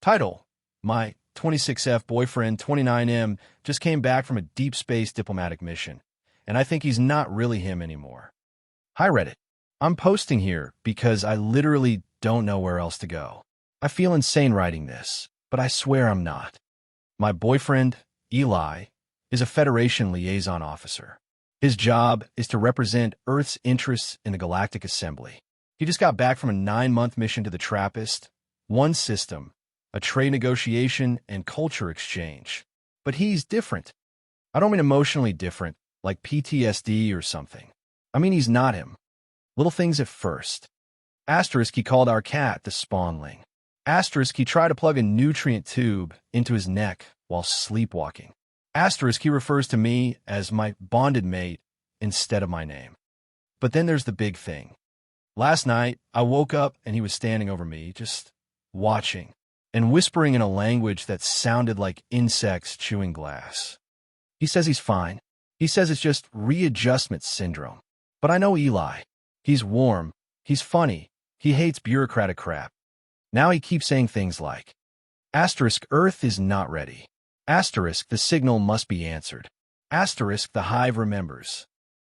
Title: My 26F boyfriend 29M just came back from a deep space diplomatic mission, and I think he's not really him anymore. Hi Reddit. I'm posting here because I literally don't know where else to go. I feel insane writing this, but I swear I'm not. My boyfriend, Eli, is a Federation liaison officer. His job is to represent Earth's interests in the Galactic Assembly. He just got back from a 9-month mission to the TRAPPIST, one system, a trade negotiation and culture exchange. But he's different. I don't mean emotionally different, like PTSD or something. I mean he's not him. Little things at first. Asterisk, he called our cat the spawnling. Asterisk, he tried to plug a nutrient tube into his neck while sleepwalking. Asterisk, he refers to me as my bonded mate instead of my name. But then there's the big thing. Last night, I woke up and he was standing over me, just watching, and whispering in a language that sounded like insects chewing glass. He says he's fine. He says it's just readjustment syndrome. But I know Eli. He's warm. He's funny. He hates bureaucratic crap. Now he keeps saying things like, asterisk, Earth is not ready. Asterisk, the signal must be answered. Asterisk, the hive remembers.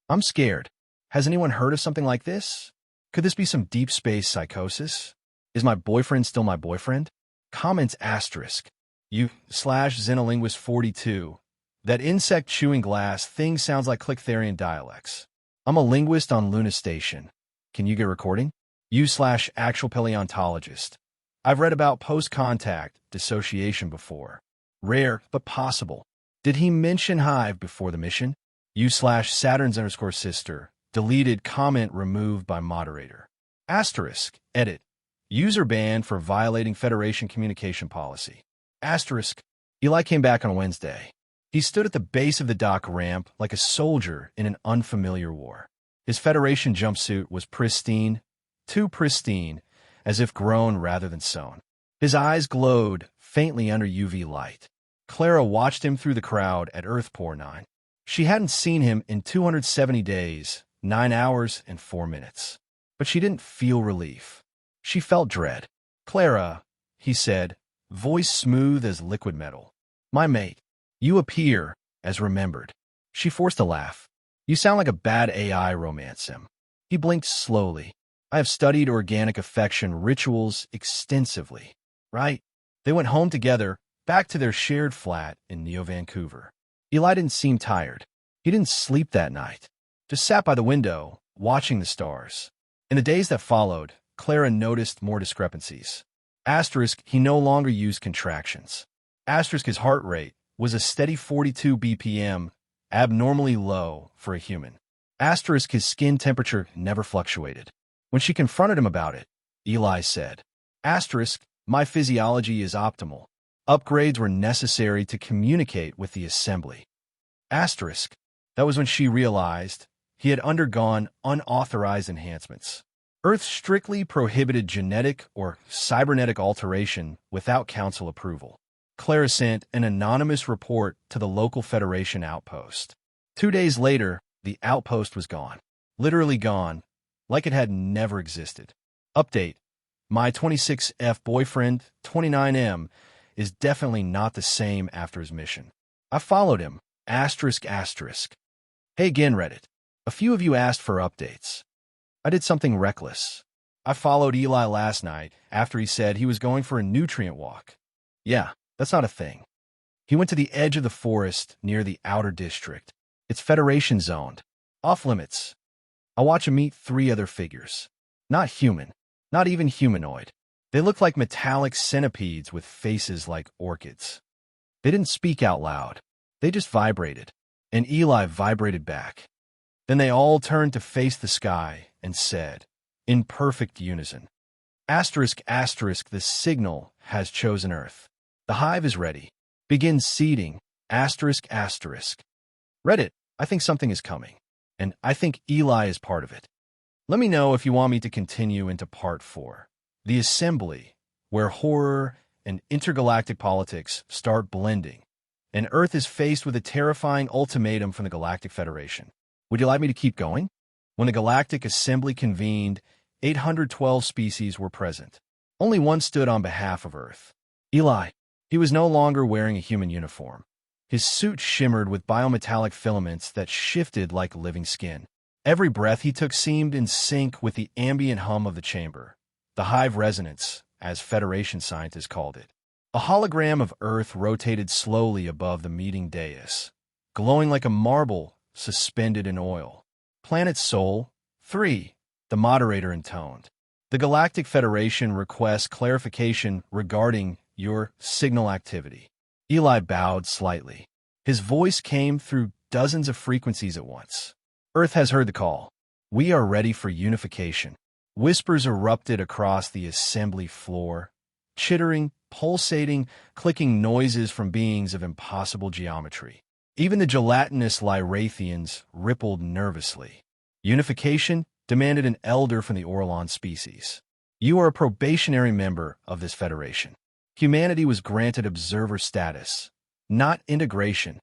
I'm scared. Has anyone heard of something like this? Could this be some deep space psychosis? Is my boyfriend still my boyfriend? Comments asterisk. U/Xenolinguist42. That insect chewing glass thing sounds like Clicktherian dialects. I'm a linguist on Luna Station. Can you get recording? U/Actual paleontologist. I've read about post-contact dissociation before. Rare, but possible. Did he mention hive before the mission? U/Saturns_sister. Deleted comment removed by moderator. Asterisk. Edit. User banned for violating Federation communication policy. Asterisk. Eli came back on Wednesday. He stood at the base of the dock ramp like a soldier in an unfamiliar war. His Federation jumpsuit was pristine, too pristine, as if grown rather than sewn. His eyes glowed faintly under UV light. Clara watched him through the crowd at Earthport 9. She hadn't seen him in 270 days, 9 hours and 4 minutes. But she didn't feel relief. She felt dread. Clara, he said, voice smooth as liquid metal. My mate, you appear as remembered. She forced a laugh. You sound like a bad AI romance sim. He blinked slowly. I have studied organic affection rituals extensively. Right? They went home together, back to their shared flat in Neo-Vancouver. Eli didn't seem tired. He didn't sleep that night. Just sat by the window, watching the stars. In the days that followed, Clara noticed more discrepancies. Asterisk, he no longer used contractions. Asterisk, his heart rate was a steady 42 BPM, abnormally low for a human. Asterisk, his skin temperature never fluctuated. When she confronted him about it, Eli said, asterisk, my physiology is optimal. Upgrades were necessary to communicate with the assembly. Asterisk, that was when she realized he had undergone unauthorized enhancements. Earth strictly prohibited genetic or cybernetic alteration without council approval. Clara sent an anonymous report to the local Federation outpost. 2 days later, the outpost was gone. Literally gone, like it had never existed. Update. My 26F boyfriend, 29M, is definitely not the same after his mission. I followed him. Asterisk, asterisk. Hey again, Reddit. A few of you asked for updates. I did something reckless. I followed Eli last night after he said he was going for a nutrient walk. Yeah, that's not a thing. He went to the edge of the forest near the outer district. It's Federation zoned. Off limits. I watch him meet 3 other figures. Not human. Not even humanoid. They look like metallic centipedes with faces like orchids. They didn't speak out loud. They just vibrated. And Eli vibrated back. Then they all turned to face the sky and said, in perfect unison, asterisk, asterisk, the signal has chosen Earth. The hive is ready. Begin seeding, asterisk, asterisk. Reddit, I think something is coming. And I think Eli is part of it. Let me know if you want me to continue into part 4. The Assembly, where horror and intergalactic politics start blending, and Earth is faced with a terrifying ultimatum from the Galactic Federation. Would you like me to keep going? When the Galactic Assembly convened, 812 species were present. Only one stood on behalf of Earth. Eli. He was no longer wearing a human uniform. His suit shimmered with biometallic filaments that shifted like living skin. Every breath he took seemed in sync with the ambient hum of the chamber, the hive resonance, as Federation scientists called it. A hologram of Earth rotated slowly above the meeting dais, glowing like a marble suspended in oil. Planet Sol 3, the moderator intoned. The Galactic Federation requests clarification regarding your signal activity. Eli bowed slightly. His voice came through dozens of frequencies at once. Earth has heard the call. We are ready for unification. Whispers erupted across the assembly floor, chittering, pulsating, clicking noises from beings of impossible geometry. Even the gelatinous Lyrathians rippled nervously. Unification demanded an elder from the Orlon species. You are a probationary member of this federation. Humanity was granted observer status, not integration.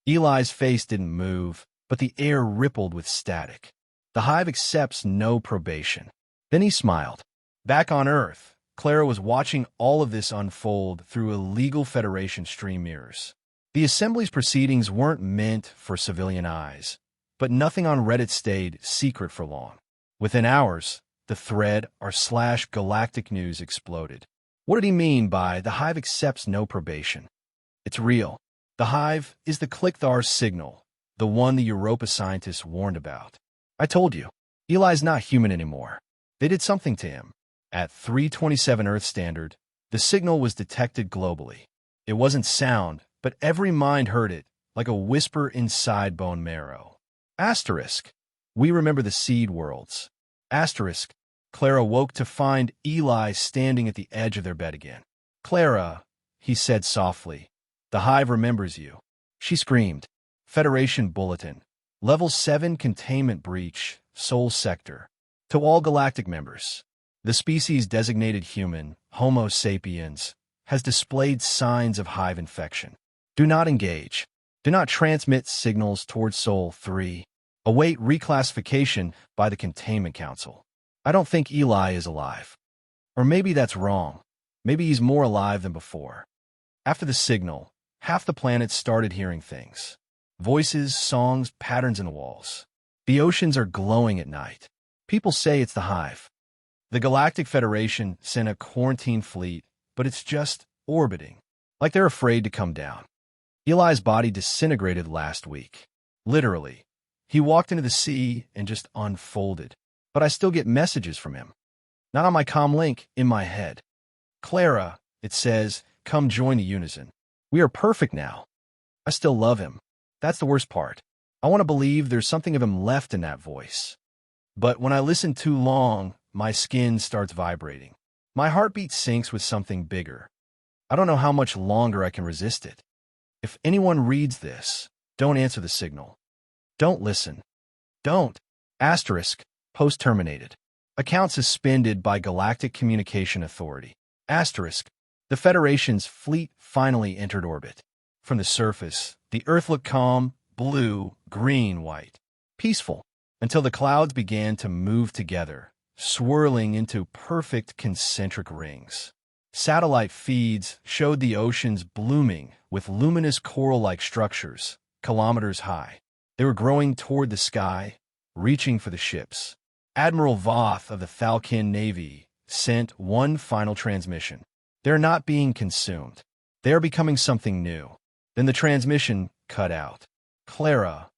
Eli's face didn't move, but the air rippled with static. The hive accepts no probation. Then he smiled. Back on Earth, Clara was watching all of this unfold through illegal Federation stream mirrors. The Assembly's proceedings weren't meant for civilian eyes, but nothing on Reddit stayed secret for long. Within hours, the thread r/galactic news exploded. What did he mean by the hive accepts no probation? It's real. The hive is the Clickthar signal, the one the Europa scientists warned about. I told you, Eli's not human anymore. They did something to him. At 3:27 Earth Standard, the signal was detected globally. It wasn't sound, but every mind heard it, like a whisper inside bone marrow. Asterisk. We remember the seed worlds. Asterisk. Clara woke to find Eli standing at the edge of their bed again. Clara, he said softly, the hive remembers you. She screamed. Federation Bulletin. Level 7 containment breach, Sol Sector. To all galactic members. The species designated human, Homo sapiens, has displayed signs of hive infection. Do not engage. Do not transmit signals towards Sol 3. Await reclassification by the Containment Council. I don't think Eli is alive. Or maybe that's wrong. Maybe he's more alive than before. After the signal, half the planet started hearing things. Voices, songs, patterns in the walls. The oceans are glowing at night. People say it's the hive. The Galactic Federation sent a quarantine fleet, but it's just orbiting, like they're afraid to come down. Eli's body disintegrated last week. Literally. He walked into the sea and just unfolded. But I still get messages from him. Not on my comm link, in my head. Clara, it says, come join the Unison. We are perfect now. I still love him. That's the worst part. I want to believe there's something of him left in that voice. But when I listen too long, my skin starts vibrating. My heartbeat syncs with something bigger. I don't know how much longer I can resist it. If anyone reads this, don't answer the signal. Don't listen. Don't. Asterisk. Post terminated. Account suspended by Galactic Communication Authority. Asterisk. The Federation's fleet finally entered orbit. From the surface, the Earth looked calm, blue, green, white. Peaceful. Until the clouds began to move together, swirling into perfect concentric rings. Satellite feeds showed the oceans blooming with luminous coral-like structures, kilometers high. They were growing toward the sky, reaching for the ships. Admiral Voth of the Thalkin Navy sent one final transmission. They're not being consumed. They are becoming something new. Then the transmission cut out. Clara,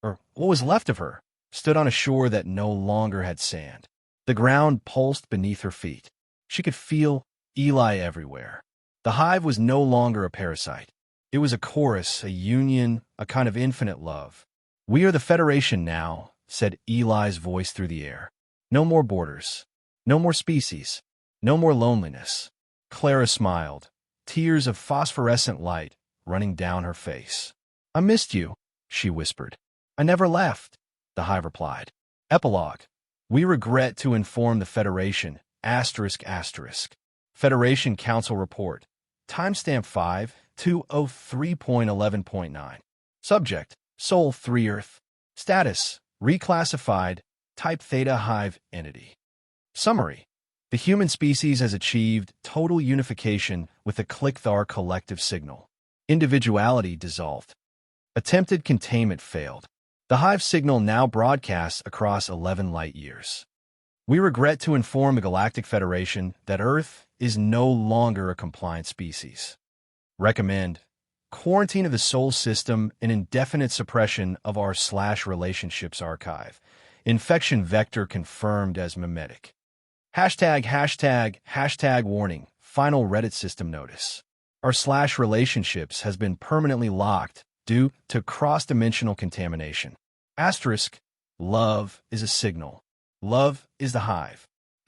or what was left of her, stood on a shore that no longer had sand. The ground pulsed beneath her feet. She could feel Eli everywhere. The hive was no longer a parasite. It was a chorus, a union, a kind of infinite love. We are the Federation now, said Eli's voice through the air. No more borders. No more species. No more loneliness. Clara smiled, tears of phosphorescent light running down her face. I missed you, she whispered. I never left, the hive replied. Epilogue. We regret to inform the Federation, ***. Federation Council Report. Timestamp 5/203.11.9. Subject, Sol 3 Earth. Status, reclassified, type Theta Hive entity. Summary. The human species has achieved total unification with the Click-Thar collective signal. Individuality dissolved. Attempted containment failed. The Hive signal now broadcasts across 11 light-years. We regret to inform the Galactic Federation that Earth is no longer a compliant species. Recommend quarantine of the Sol system and indefinite suppression of r/relationships archive. Infection vector confirmed as mimetic. #### warning. Final Reddit system notice. R/relationships has been permanently locked due to cross-dimensional contamination. **. Love is a signal. Love is the Hive. **.